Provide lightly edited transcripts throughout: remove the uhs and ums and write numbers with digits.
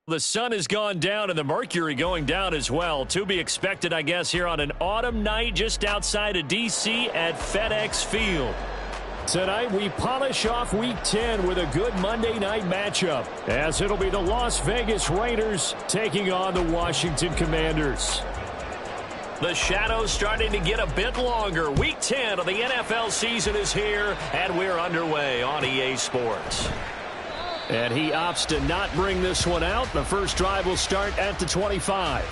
The sun has gone down and the mercury going down as well. To be expected, I guess, here on an autumn night just outside of D.C. at FedEx Field. Tonight, we polish off Week 10 with a good Monday night matchup, as it'll be the Las Vegas Raiders taking on the Washington Commanders. The shadows starting to get a bit longer. Week 10 of the NFL season is here, and we're underway on EA Sports. And he opts to not bring this one out. The first drive will start at the 25.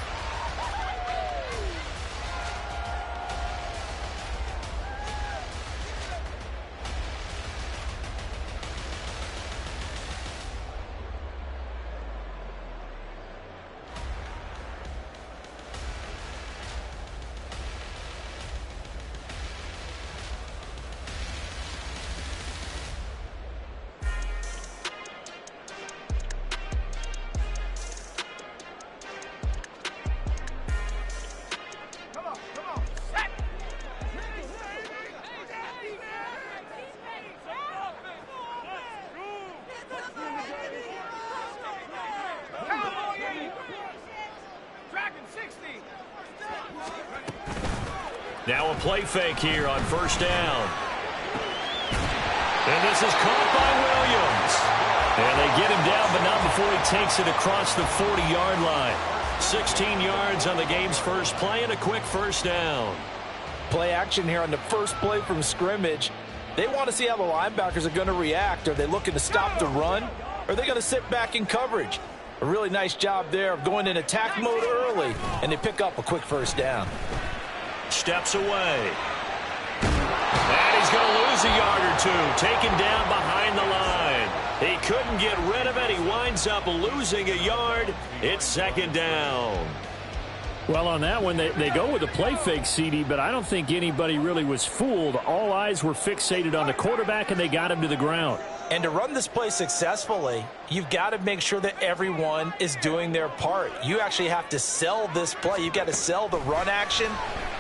Now a play fake here on first down. And this is caught by Williams. And they get him down, but not before he takes it across the 40-yard line. 16 yards on the game's first play and a quick first down. Play action here on the first play from scrimmage. They want to see how the linebackers are going to react. Are they looking to stop the run? Or are they going to sit back in coverage? A really nice job there of going in attack mode early, and they pick up a quick first down. Steps away. And he's going to lose a yard or two. Taken down behind the line. He couldn't get rid of it. He winds up losing a yard. It's second down. Well, on that one, they go with a play fake, CD, but I don't think anybody really was fooled. All eyes were fixated on the quarterback, and they got him to the ground. And to run this play successfully, you've got to make sure that everyone is doing their part. You actually have to sell this play. You've got to sell the run action.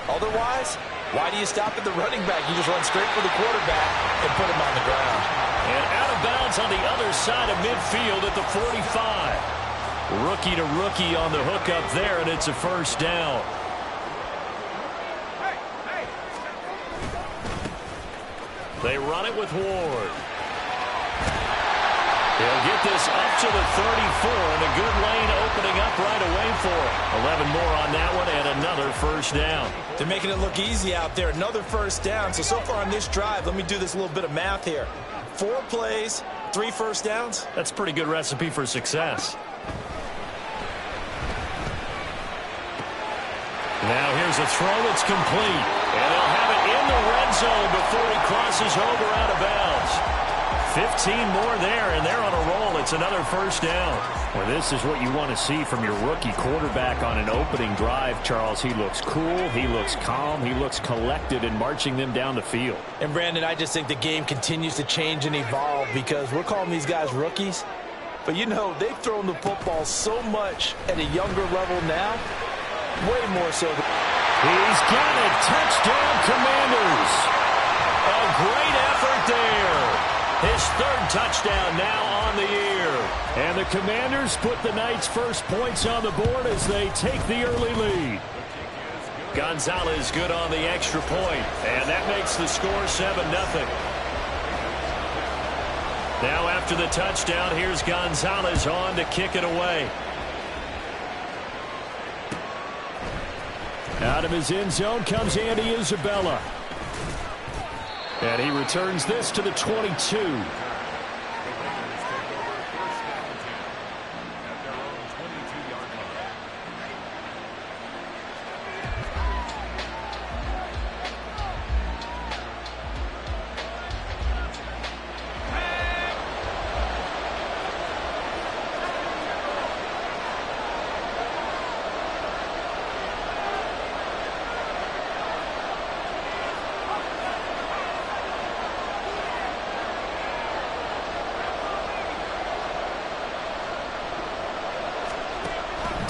Otherwise, why do you stop at the running back? You just run straight for the quarterback and put him on the ground. And out of bounds on the other side of midfield at the 45. Rookie to rookie on the hook up there, and it's a first down. They run it with Ward. He'll get this up to the 34, and a good lane opening up right away for him. 11 more on that one, and another first down. They're making it look easy out there. Another first down. So far on this drive, let me do this little bit of math here. 4 plays, 3 first downs. That's a pretty good recipe for success. Now here's a throw that's complete. And they'll have it in the red zone before he crosses over out of bounds. 15 more there, and they're on a roll. It's another first down. Well, this is what you want to see from your rookie quarterback on an opening drive, Charles. He looks cool, he looks calm, he looks collected in marching them down the field. And, Brandon, I just think the game continues to change and evolve because we're calling these guys rookies. But, you know, they've thrown the football so much at a younger level now, way more so. He's got it. Touchdown, Commanders. A great effort there. His third touchdown now on the year. And the Commanders put the night's first points on the board as they take the early lead. Gonzalez good on the extra point, and that makes the score 7-0. Now after the touchdown, here's Gonzalez on to kick it away. Out of his end zone comes Andy Isabella. And he returns this to the 22.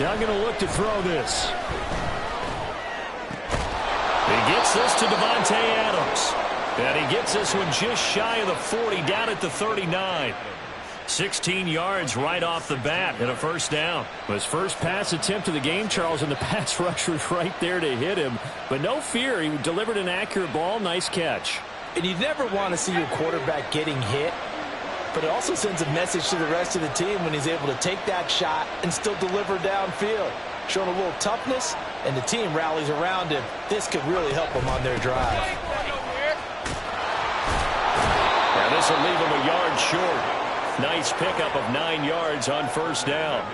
Doug going to look to throw this. He gets this to Devontae Adams. And he gets this one just shy of the 40, down at the 39. 16 yards right off the bat and a first down. His first pass attempt of the game, Charles, and the pass rusher was right there to hit him. But no fear, he delivered an accurate ball. Nice catch. And you never want to see your quarterback getting hit, but it also sends a message to the rest of the team when he's able to take that shot and still deliver downfield. Showing a little toughness, and the team rallies around him. This could really help them on their drive. And this will leave him a yard short. Nice pickup of 9 yards on first down.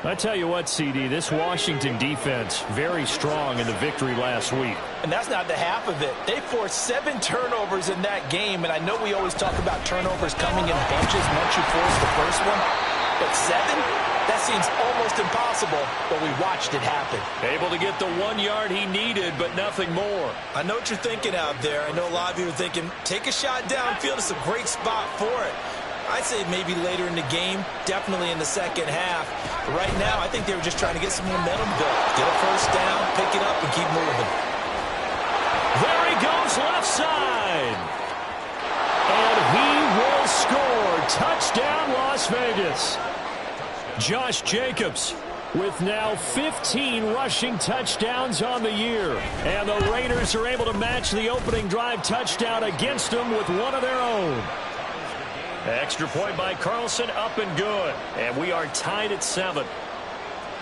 I tell you what, CD, this Washington defense, very strong in the victory last week. And that's not the half of it. They forced 7 turnovers in that game, and I know we always talk about turnovers coming in bunches once you force the first one, but 7? That seems almost impossible, but we watched it happen. Able to get the 1 yard he needed, but nothing more. I know what you're thinking out there. I know a lot of you are thinking, take a shot downfield. It's a great spot for it. I'd say maybe later in the game, definitely in the second half. But right now, I think they were just trying to get some momentum built. Get a first down, pick it up, and keep moving. There he goes, left side. And he will score. Touchdown, Las Vegas. Josh Jacobs with now 15 rushing touchdowns on the year. And the Raiders are able to match the opening drive touchdown against them with one of their own. Extra point by Carlson, up and good. And we are tied at 7.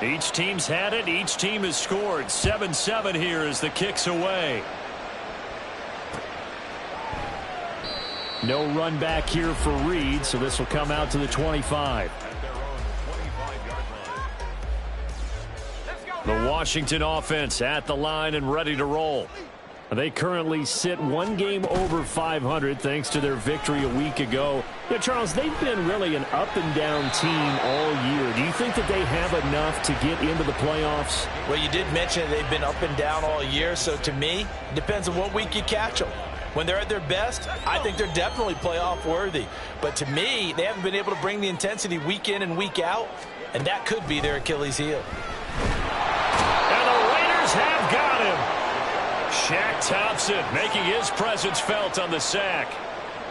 Each team's had it. Each team has scored. 7-7 here as the kick's away. No run back here for Reed, so this will come out to the 25. The Washington offense at the line and ready to roll. They currently sit one game over 500 thanks to their victory a week ago. Yeah, Charles, they've been really an up-and-down team all year. Do you think that they have enough to get into the playoffs? Well, you did mention they've been up and down all year, so to me, it depends on what week you catch them. When they're at their best, I think they're definitely playoff worthy. But to me, they haven't been able to bring the intensity week in and week out, and that could be their Achilles heel. And the Raiders have got him. Shaq Thompson making his presence felt on the sack.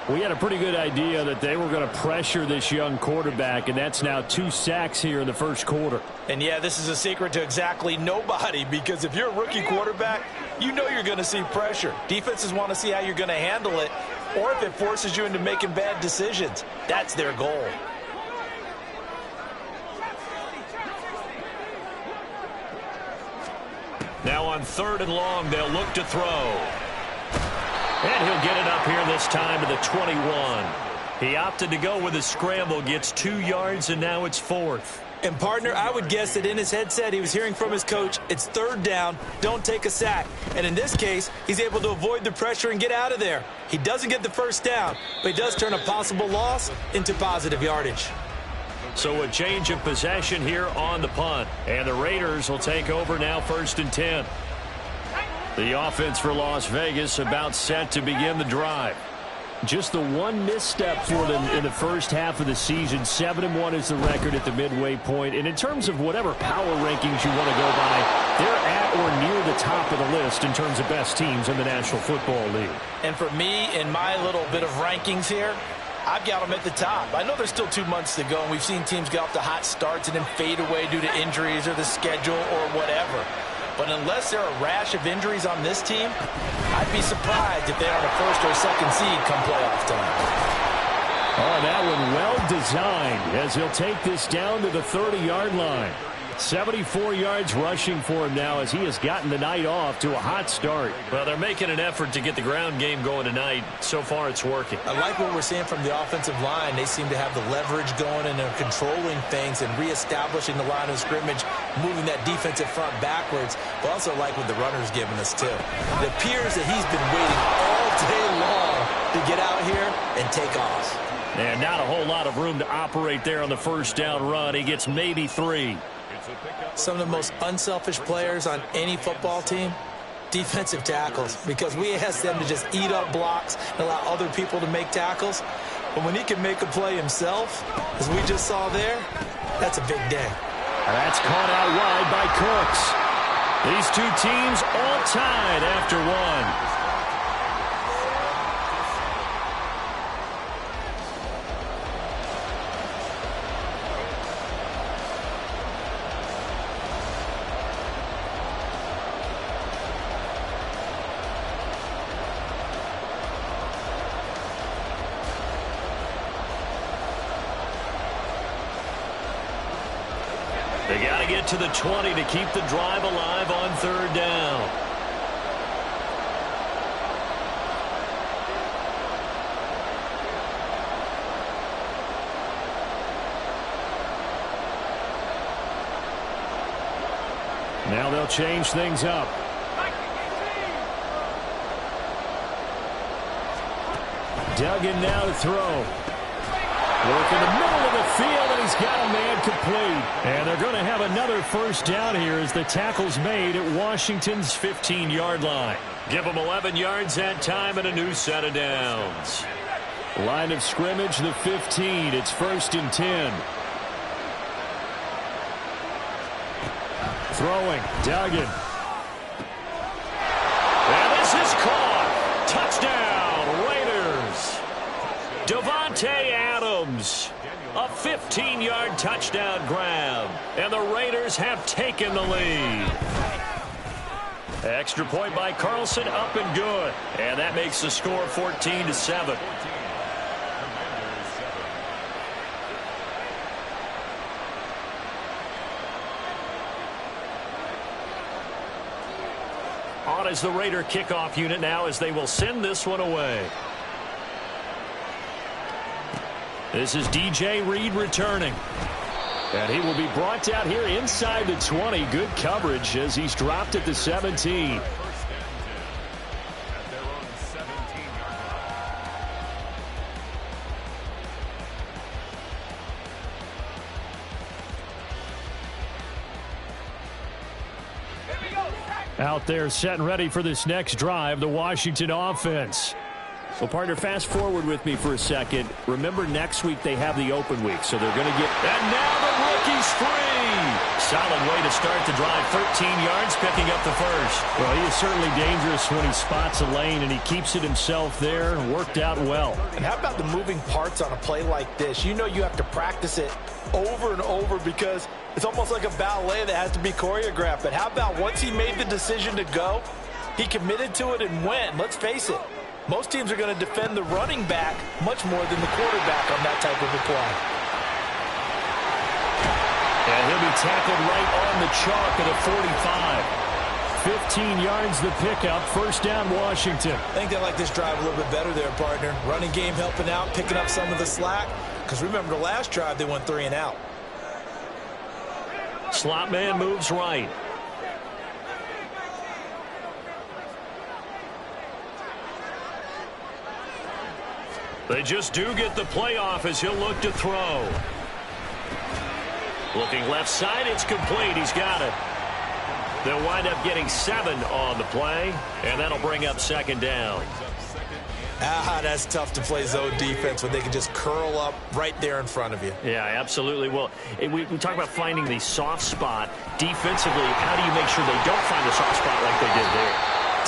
We had a pretty good idea that they were going to pressure this young quarterback, and that's now 2 sacks here in the first quarter. And, yeah, this is a secret to exactly nobody, because if you're a rookie quarterback, you know you're going to see pressure. Defenses want to see how you're going to handle it, or if it forces you into making bad decisions. That's their goal. Now on 3rd and long, they'll look to throw. And he'll get it up here this time to the 21. He opted to go with a scramble, gets 2 yards, and now it's 4th. And, partner, I would guess that in his headset he was hearing from his coach, it's 3rd down, don't take a sack. And in this case, he's able to avoid the pressure and get out of there. He doesn't get the first down, but he does turn a possible loss into positive yardage. So a change of possession here on the punt. And the Raiders will take over now 1st and 10. The offense for Las Vegas about set to begin the drive. Just the one misstep for them in the first half of the season. 7-1 is the record at the midway point. And in terms of whatever power rankings you want to go by, they're at or near the top of the list in terms of best teams in the National Football League. And for me, in my little bit of rankings here, I've got them at the top. I know there's still 2 months to go, and we've seen teams get off to hot starts and then fade away due to injuries or the schedule or whatever. But unless there are a rash of injuries on this team, I'd be surprised if they are the 1st or 2nd seed come playoff time. Oh, that one well designed as he'll take this down to the 30-yard line. 74 yards rushing for him now as he has gotten the night off to a hot start. Well, they're making an effort to get the ground game going tonight. So far, it's working. I like what we're seeing from the offensive line. They seem to have the leverage going, and they're controlling things and reestablishing the line of scrimmage, moving that defensive front backwards. But also like what the runner's giving us, too. It appears that he's been waiting all day long to get out here and take off. And not a whole lot of room to operate there on the first down run. He gets maybe 3. Some of the most unselfish players on any football team, defensive tackles, because we ask them to just eat up blocks and allow other people to make tackles. But when he can make a play himself, as we just saw there, that's a big day. That's caught out wide by Cooks. These 2 teams all tied after 1. They got to get to the 20 to keep the drive alive on third down. Now they'll change things up. Duggan now to throw. Work in the middle of the field, and he's got a man complete. And they're going to have another first down here as the tackle's made at Washington's 15-yard line. Give them 11 yards that time and a new set of downs. Line of scrimmage, the 15. It's 1st and 10. Throwing, Duggan. And this is caught. Touchdown, Raiders. Devontae Adams, a 15-yard touchdown grab. And the Raiders have taken the lead. Extra point by Carlson, up and good. And that makes the score 14-7. On is the Raider kickoff unit now as they will send this one away. This is DJ Reed returning. And he will be brought down here inside the 20. Good coverage as he's dropped at the 17. Out there set and ready for this next drive, the Washington offense. Well, partner, fast forward with me for a second. Remember, next week they have the open week, so they're going to get... And now the rookie's free! Solid way to start the drive. 13 yards, picking up the first. Well, he is certainly dangerous when he spots a lane, and he keeps it himself there. Worked out well. And how about the moving parts on a play like this? You know you have to practice it over and over because it's almost like a ballet that has to be choreographed. But how about once he made the decision to go, he committed to it and went. Let's face it, most teams are going to defend the running back much more than the quarterback on that type of a play. And he'll be tackled right on the chalk at a 45. 15 yards the pickup. First down, Washington. I think they like this drive a little bit better there, partner. Running game helping out, picking up some of the slack. Because remember, the last drive, they went 3 and out. Slot man moves right. They just do get the playoff as he'll look to throw. Looking left side, it's complete. He's got it. They'll wind up getting 7 on the play, and that'll bring up second down. That's tough to play zone defense when they can just curl up right there in front of you. Yeah, absolutely. Well, we talk about finding the soft spot. Defensively, how do you make sure they don't find the soft spot like they did there?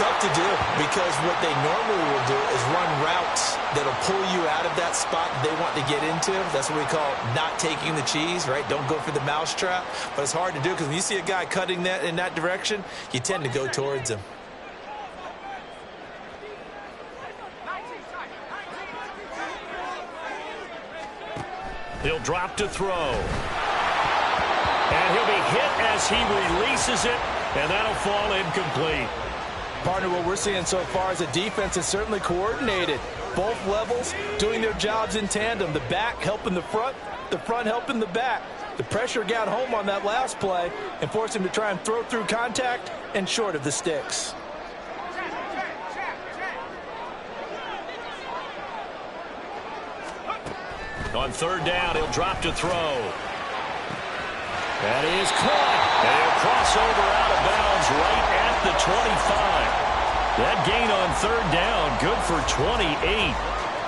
Tough to do because what they normally will do is run routes that'll pull you out of that spot they want to get into. That's what we call not taking the cheese, right? Don't go for the mousetrap. But it's hard to do because when you see a guy cutting that in that direction, you tend to go towards him. He'll drop to throw. And he'll be hit as he releases it, and that'll fall incomplete. Partner, what we're seeing so far is a defense is certainly coordinated. Both levels doing their jobs in tandem. The back helping the front helping the back. The pressure got home on that last play and forced him to try and throw through contact and short of the sticks. On third down, he'll drop to throw. That is caught. And he'll cross over out of bounds right at the 25. That gain on third down, good for 28.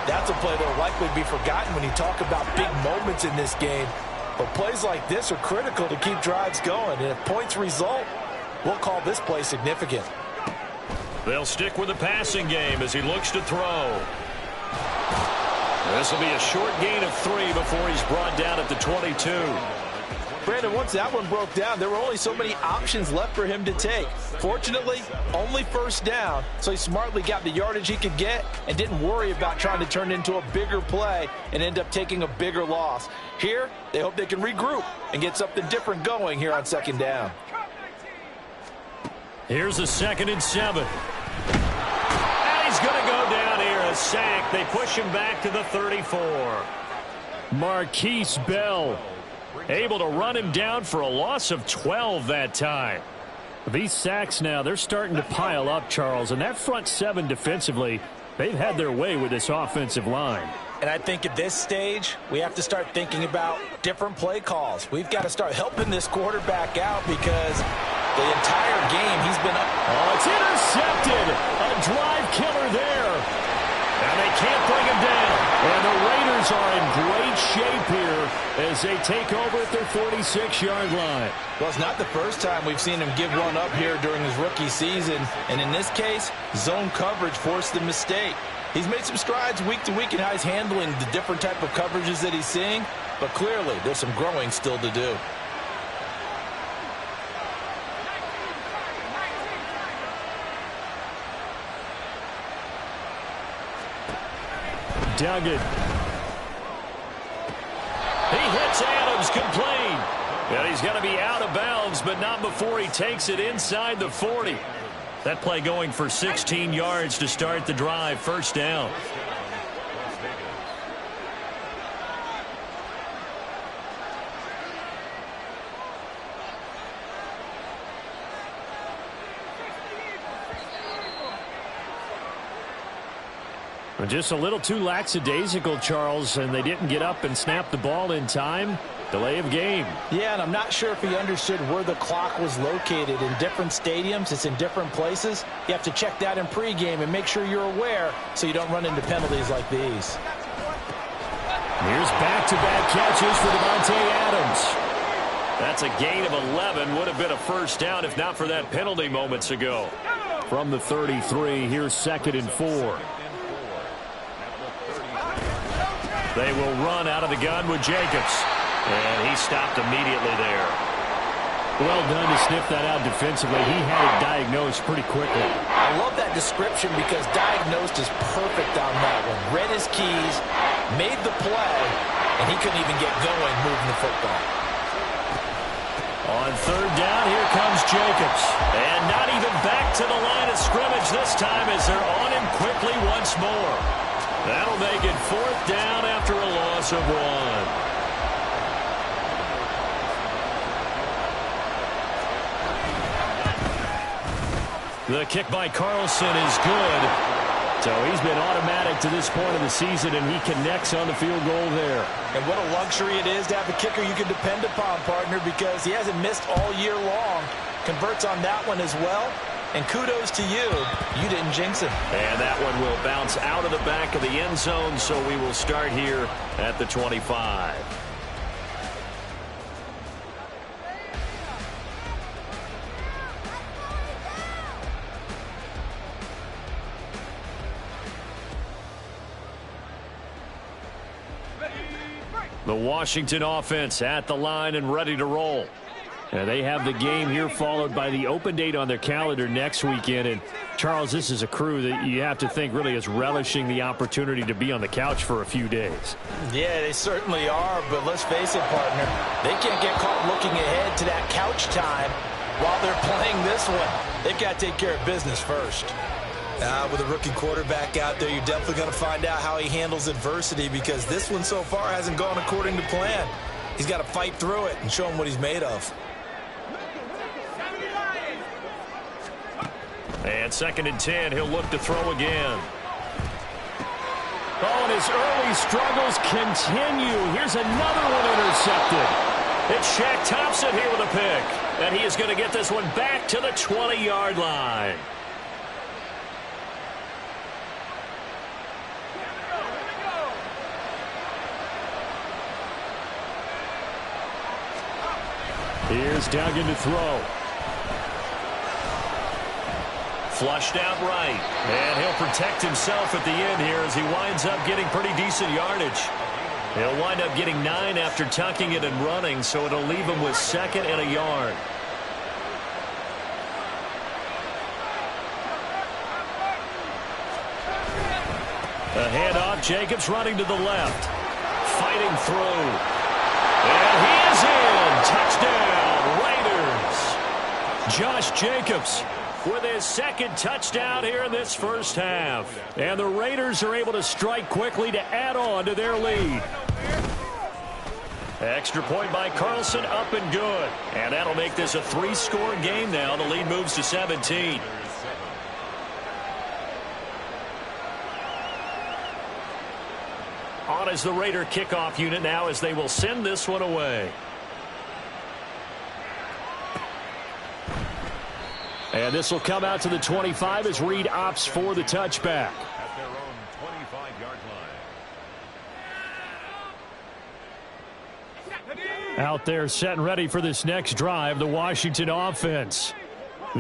That's a play that will likely be forgotten when you talk about big moments in this game. But plays like this are critical to keep drives going. And if points result, we'll call this play significant. They'll stick with the passing game as he looks to throw. This will be a short gain of 3 before he's brought down at the 22. Brandon, once that one broke down, there were only so many options left for him to take. Fortunately, only first down, so he smartly got the yardage he could get and didn't worry about trying to turn it into a bigger play and end up taking a bigger loss. Here, they hope they can regroup and get something different going here on second down. Here's a 2nd and 7. And he's going to go down here, a sack. They push him back to the 34. Marquise Bell able to run him down for a loss of 12 that time. These sacks now, they're starting to pile up, Charles, and that front 7 defensively, they've had their way with this offensive line. And I think at this stage, we have to start thinking about different play calls. We've got to start helping this quarterback out because the entire game he's been up. Oh, it's intercepted. A drive killer there. And they can't bring him down. And the Raiders are in great shape here as they take over at their 46-yard line. Well, it's not the first time we've seen him give one up here during his rookie season. And in this case, zone coverage forced the mistake. He's made some strides week to week in how he's handling the different type of coverages that he's seeing. But clearly, there's some growing still to do. Duggan. He hits Adams, complete. And he's going to be out of bounds, but not before he takes it inside the 40. That play going for 16 yards to start the drive. First down. Just a little too lackadaisical, Charles, and they didn't get up and snap the ball in time. Delay of game. Yeah, and I'm not sure if he understood where the clock was located. In different stadiums, it's in different places. You have to check that in pregame and make sure you're aware so you don't run into penalties like these. Here's back-to-back catches for Devontae Adams. That's a gain of 11. Would have been a first down if not for that penalty moments ago. From the 33, here's 2nd and 4. They will run out of the gun with Jacobs. And he stopped immediately there. Well done to sniff that out defensively. He had it diagnosed pretty quickly. I love that description because diagnosed is perfect on that one. Read his keys, made the play, and he couldn't even get going moving the football. On 3rd down, here comes Jacobs. And not even back to the line of scrimmage this time as they're on him quickly once more. That'll make it 4th down after a loss of 1. The kick by Carlson is good. So he's been automatic to this point of the season, and he connects on the field goal there. And what a luxury it is to have a kicker you can depend upon, partner, because he hasn't missed all year long. Converts on that one as well. And kudos to you. You didn't jinx him. And that one will bounce out of the back of the end zone, so we will start here at the 25. The Washington offense at the line and ready to roll. And they have the game here followed by the open date on their calendar next weekend. And, Charles, this is a crew that you have to think really is relishing the opportunity to be on the couch for a few days. Yeah, they certainly are. But let's face it, partner, they can't get caught looking ahead to that couch time while they're playing this one. They've got to take care of business first. With a rookie quarterback out there, you're definitely going to find out how he handles adversity because this one so far hasn't gone according to plan. He's got to fight through it and show him what he's made of. And 2nd and 10, he'll look to throw again. Oh, and his early struggles continue. Here's another one intercepted. It's Shaq Thompson here with a pick. And he is going to get this one back to the 20-yard line. Here's Duggan to throw. Flushed out right. And he'll protect himself at the end here as he winds up getting pretty decent yardage. He'll wind up getting 9 after tucking it and running, so it'll leave him with 2nd and a yard. A handoff, Jacobs running to the left. Fighting through. And he is in. Touchdown, Raiders. Josh Jacobs with his 2nd touchdown here in this first half. And the Raiders are able to strike quickly to add on to their lead. Extra point by Carlson, up and good. And that'll make this a 3-score game now. The lead moves to 17. On as the Raider kickoff unit now as they will send this one away. And this will come out to the 25 as Reed opts for the touchback. At their own 25-yard line. Out there set and ready for this next drive, the Washington offense.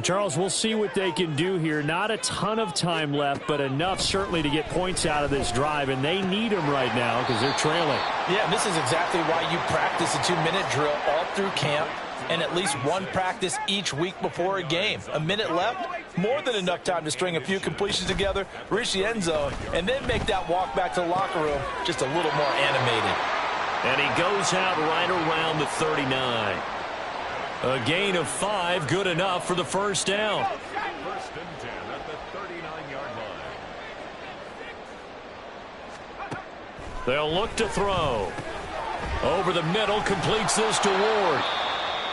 Charles, we'll see what they can do here. Not a ton of time left, but enough certainly to get points out of this drive, and they need them right now because they're trailing. Yeah, this is exactly why you practice a 2-minute drill all through camp and at least one practice each week before a game. A minute left, more than enough time to string a few completions together, reach the end zone, and then make that walk back to the locker room just a little more animated. And he goes out right around the 39. A gain of 5, good enough for the first down. 1st and 10 at the 39-yard line. They'll look to throw. Over the middle, completes this to Ward.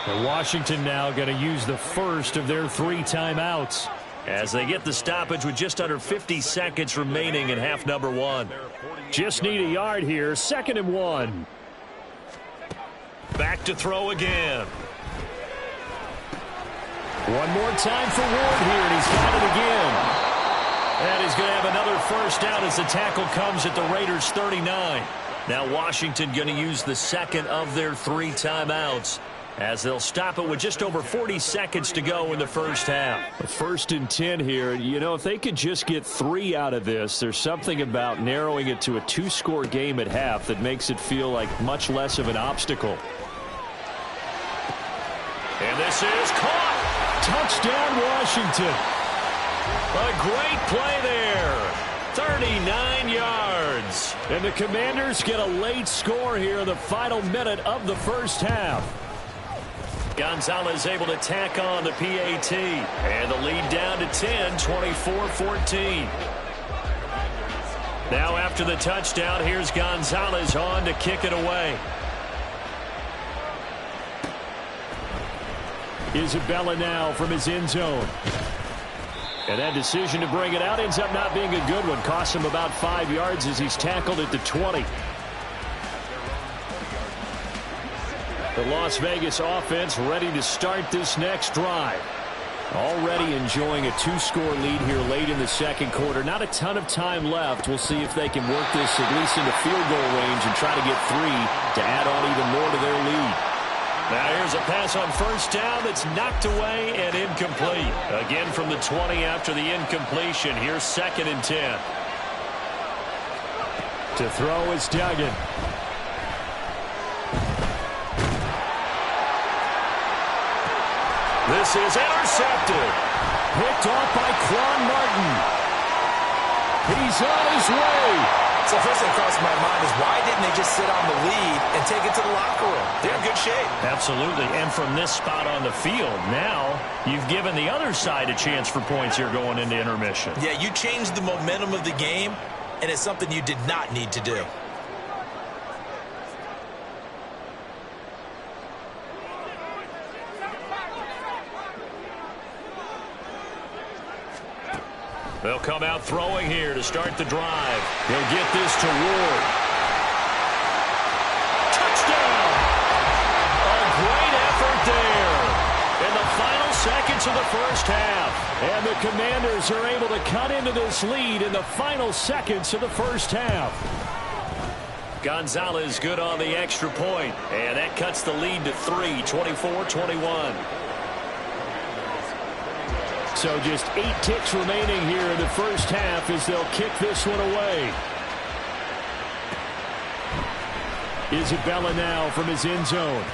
And Washington now going to use the first of their 3 timeouts. As they get the stoppage with just under 50 seconds remaining in half number 1. Just need a yard here, 2nd and 1. Back to throw again. One more time for Ward here, and he's got it again. And he's going to have another first down as the tackle comes at the Raiders' 39. Now Washington going to use the 2nd of their 3 timeouts as they'll stop it with just over 40 seconds to go in the first half. A 1st and 10 here. You know, if they could just get 3 out of this, there's something about narrowing it to a 2-score game at half that makes it feel like much less of an obstacle. And this is caught. Touchdown, Washington. A great play there. 39 yards. And the Commanders get a late score here in the final minute of the first half. Gonzalez able to tack on the PAT. And the lead down to 10, 24-14. Now after the touchdown, here's Gonzalez on to kick it away. Isabella now from his end zone. And that decision to bring it out ends up not being a good one. Costs him about 5 yards as he's tackled at the 20. The Las Vegas offense ready to start this next drive. Already enjoying a 2-score lead here late in the 2nd quarter. Not a ton of time left. We'll see if they can work this at least into field goal range and try to get 3 to add on even more to their lead. Now here's a pass on first down that's knocked away and incomplete. Again from the 20 after the incompletion. Here's 2nd and 10. To throw is Duggan. This is intercepted. Picked off by Quan Martin. He's on his way. So first thing crossed my mind is why didn't they just sit on the lead and take it to the locker room? They're in good shape. Absolutely. And from this spot on the field, now you've given the other side a chance for points here going into intermission. Yeah, you changed the momentum of the game, and it's something you did not need to do. They'll come out throwing here to start the drive. He'll get this to Ward. Touchdown! A great effort there in the final seconds of the first half. And the Commanders are able to cut into this lead in the final seconds of the first half. Gonzalez good on the extra point, and that cuts the lead to 3, 24-21. So just 8 ticks remaining here in the first half as they'll kick this one away. Isabella now from his end zone.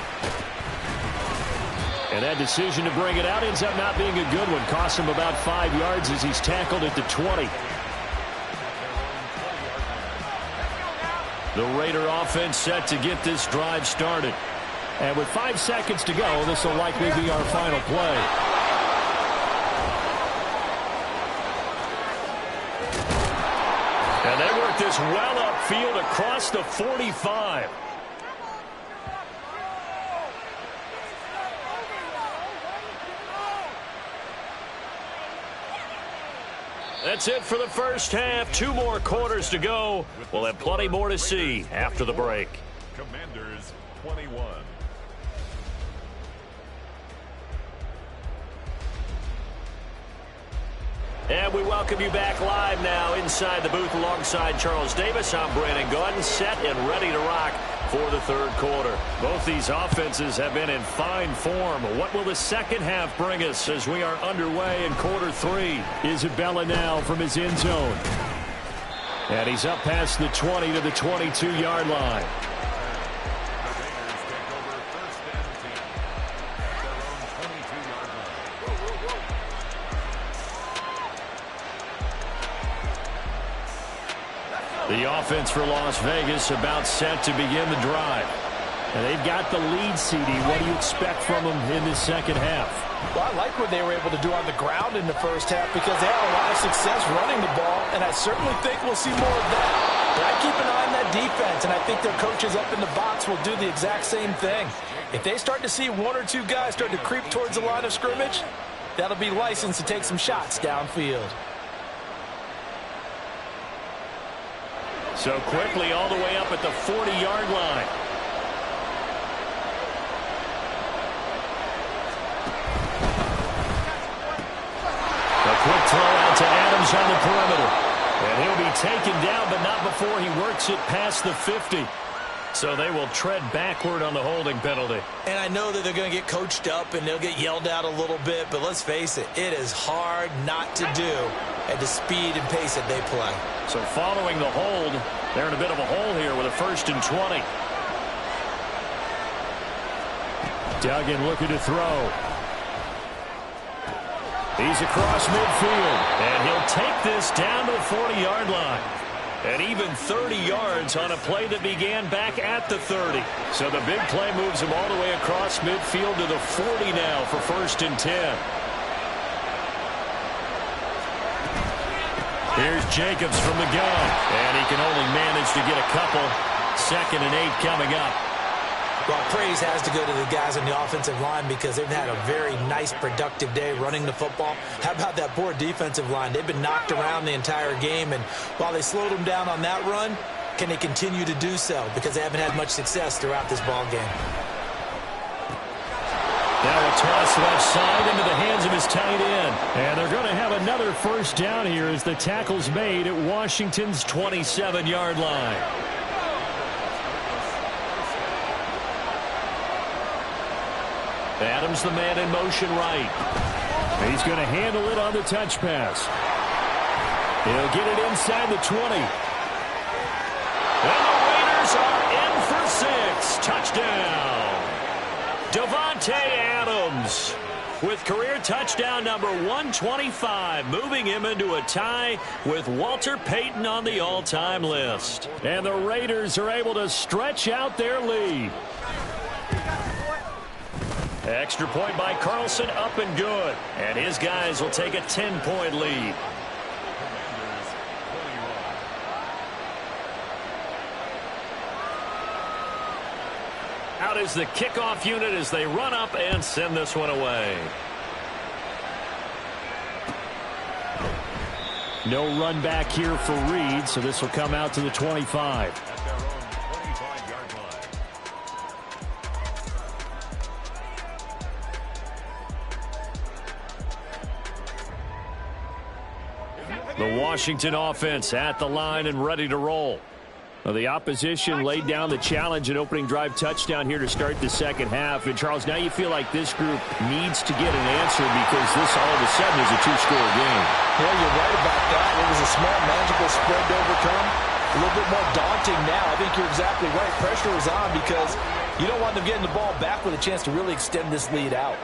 And that decision to bring it out ends up not being a good one. Cost him about 5 yards as he's tackled at the 20. The Raider offense set to get this drive started. And with 5 seconds to go, this will likely be our final play. And they work this well upfield across the 45. That's it for the first half. 2 more quarters to go. We'll have plenty more to see after the break. Commanders 21. And we welcome you back live now inside the booth alongside Charles Davis. I'm Brandon Gordon, set and ready to rock for the third quarter. Both these offenses have been in fine form. What will the second half bring us as we are underway in quarter 3? Isabella now from his end zone. And he's up past the 20 to the 22-yard line. The offense for Las Vegas about set to begin the drive. And they've got the lead, CD. What do you expect from them in this second half? Well, I like what they were able to do on the ground in the first half because they had a lot of success running the ball, and I certainly think we'll see more of that. But I keep an eye on that defense, and I think their coaches up in the box will do the exact same thing. If they start to see 1 or 2 guys start to creep towards the line of scrimmage, that'll be licensed to take some shots downfield. So quickly all the way up at the 40-yard line. A quick throw out to Adams on the perimeter. And he'll be taken down, but not before he works it past the 50. So they will tread backward on the holding penalty. And I know that they're going to get coached up and they'll get yelled at a little bit, but let's face it, it is hard not to do at the speed and pace that they play. So following the hold, they're in a bit of a hole here with a 1st and 20. Duggan looking to throw. He's across midfield, and he'll take this down to the 40-yard line. And even 30 yards on a play that began back at the 30. So the big play moves him all the way across midfield to the 40 now for 1st and 10. Here's Jacobs from the gun. And he can only manage to get a couple. 2nd and 8 coming up. Well, praise has to go to the guys on the offensive line because they've had a very nice, productive day running the football. How about that poor defensive line? They've been knocked around the entire game, and while they slowed them down on that run, can they continue to do so? Because they haven't had much success throughout this ball game. Now a toss left side into the hands of his tight end. And they're going to have another 1st down here as the tackle's made at Washington's 27-yard line. Adams the man in motion right. He's going to handle it on the touch pass. He'll get it inside the 20. And the Raiders are in for 6. Touchdown. Davante Adams with career touchdown number 125, moving him into a tie with Walter Payton on the all-time list. And the Raiders are able to stretch out their lead. Extra point by Carlson, up and good. And his guys will take a 10-point lead. Out is the kickoff unit as they run up and send this one away. No run back here for Reed, so this will come out to the 25. The Washington offense at the line and ready to roll. Well, the opposition laid down the challenge and opening drive touchdown here to start the second half. And, Charles, now you feel like this group needs to get an answer because this all of a sudden is a 2-score game. Yeah, you're right about that. It was a small, manageable spread to overcome. a little bit more daunting now. I think you're exactly right. Pressure is on because you don't want them getting the ball back with a chance to really extend this lead out.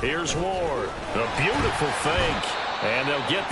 Here's Ward. A beautiful fake. And they'll get